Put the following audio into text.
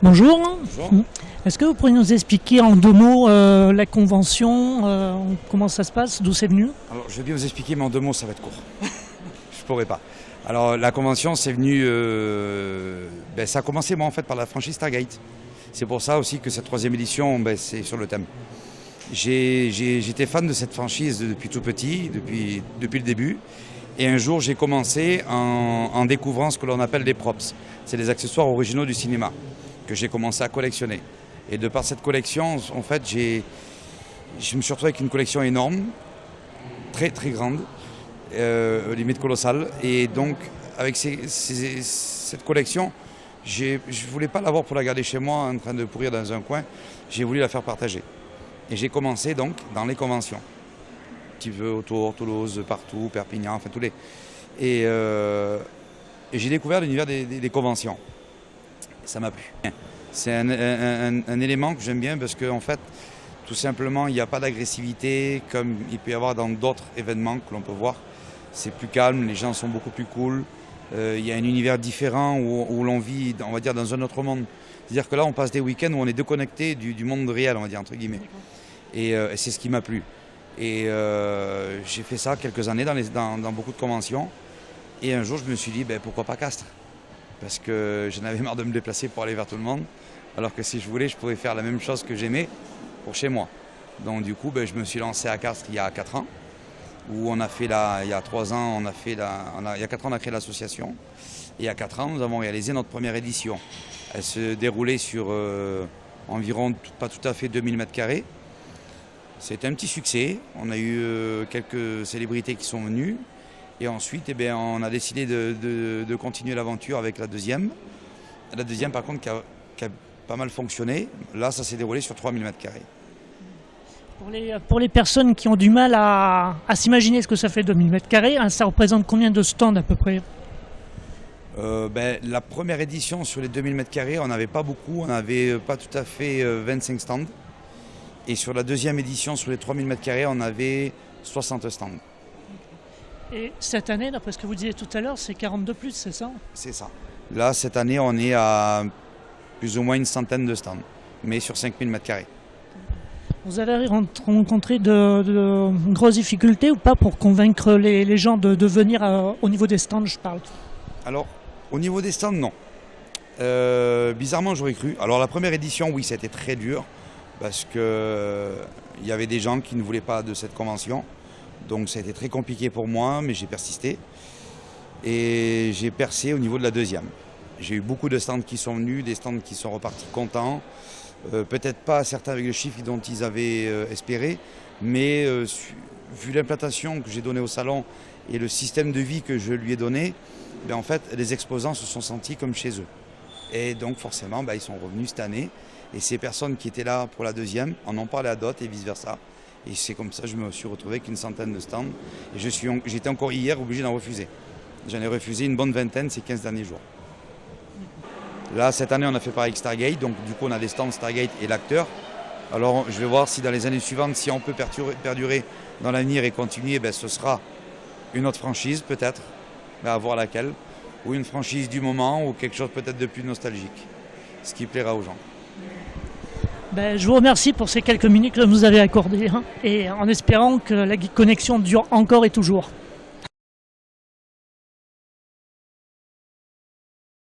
Bonjour. Bonjour. Est-ce que vous pourriez nous expliquer en deux mots la convention, comment ça se passe, d'où c'est venu? Alors, je vais bien vous expliquer, mais en deux mots, ça va être court. Je pourrais pas. Alors, la convention, c'est venu... ça a commencé, moi, en fait, par la franchise Stargate. C'est pour ça aussi que cette troisième édition, c'est sur le thème. J'étais fan de cette franchise depuis tout petit, depuis le début. Et un jour, j'ai commencé en découvrant ce que l'on appelle des props. C'est les accessoires originaux du cinéma que j'ai commencé à collectionner. Et de par cette collection, en fait, je me suis retrouvé avec une collection énorme, très très grande, limite colossale. Et donc, avec cette collection, je ne voulais pas l'avoir pour la garder chez moi en train de pourrir dans un coin. J'ai voulu la faire partager. Et j'ai commencé donc dans les conventions. Un petit peu autour, Toulouse, partout, Perpignan, enfin tous les... Et j'ai découvert l'univers des conventions. Ça m'a plu. C'est un élément que j'aime bien parce qu'en fait, tout simplement, il n'y a pas d'agressivité comme il peut y avoir dans d'autres événements que l'on peut voir. C'est plus calme, les gens sont beaucoup plus cool. Il y a un univers différent où l'on vit, on va dire, dans un autre monde. C'est-à-dire que là, on passe des week-ends où on est déconnecté du monde réel, on va dire, entre guillemets. Et c'est ce qui m'a plu. Et j'ai fait ça quelques années dans beaucoup de conventions. Et un jour, je me suis dit, pourquoi pas Castres? Parce que j'en avais marre de me déplacer pour aller vers tout le monde. Alors que si je voulais, je pouvais faire la même chose que j'aimais pour chez moi. Donc du coup, je me suis lancé à Castres il y a 4 ans. Où on a fait il y a 3 ans, il y a 4 ans, on a créé l'association. Et il y a 4 ans, nous avons réalisé notre première édition. Elle se déroulait sur environ, pas tout à fait 2000 m². C'était un petit succès. On a eu quelques célébrités qui sont venues. Et ensuite, on a décidé de continuer l'aventure avec la deuxième. La deuxième, par contre, qui a pas mal fonctionné. Là, ça s'est déroulé sur 3000 m². Pour les personnes qui ont du mal à s'imaginer ce que ça fait 2000 m², ça représente combien de stands à peu près? La première édition sur les 2000 m², on n'avait pas beaucoup. On n'avait pas tout à fait 25 stands. Et sur la deuxième édition, sur les 3000 m², on avait 60 stands. Et cette année, d'après ce que vous disiez tout à l'heure, c'est 42 plus, c'est ça? C'est ça. Là, cette année, on est à plus ou moins une centaine de stands, mais sur 5000 m². Vous avez rencontré de grosses difficultés ou pas pour convaincre les gens de venir au niveau des stands, je parle? Alors, au niveau des stands, non. Bizarrement, j'aurais cru. Alors, la première édition, oui, ça a été très dur, parce qu'il y avait des gens qui ne voulaient pas de cette convention. Donc ça a été très compliqué pour moi, mais j'ai persisté. Et j'ai percé au niveau de la deuxième. J'ai eu beaucoup de stands qui sont venus, des stands qui sont repartis contents. Peut-être pas certains avec le chiffre dont ils avaient espéré, mais vu l'implantation que j'ai donnée au salon et le système de vie que je lui ai donné, en fait, les exposants se sont sentis comme chez eux. Et donc forcément, ils sont revenus cette année. Et ces personnes qui étaient là pour la deuxième en ont parlé à d'autres et vice-versa. Et c'est comme ça que je me suis retrouvé avec une centaine de stands. Et j'étais encore hier obligé d'en refuser. J'en ai refusé une bonne vingtaine ces 15 derniers jours. Là, cette année, on a fait pareil avec Stargate. Donc, du coup, on a des stands Stargate et l'acteur. Alors, je vais voir si dans les années suivantes, si on peut perdurer dans l'avenir et continuer, ce sera une autre franchise peut-être, à voir laquelle. Ou une franchise du moment ou quelque chose peut-être de plus nostalgique. Ce qui plaira aux gens. Je vous remercie pour ces quelques minutes que vous nous avez accordées et en espérant que la Geek Connection dure encore et toujours.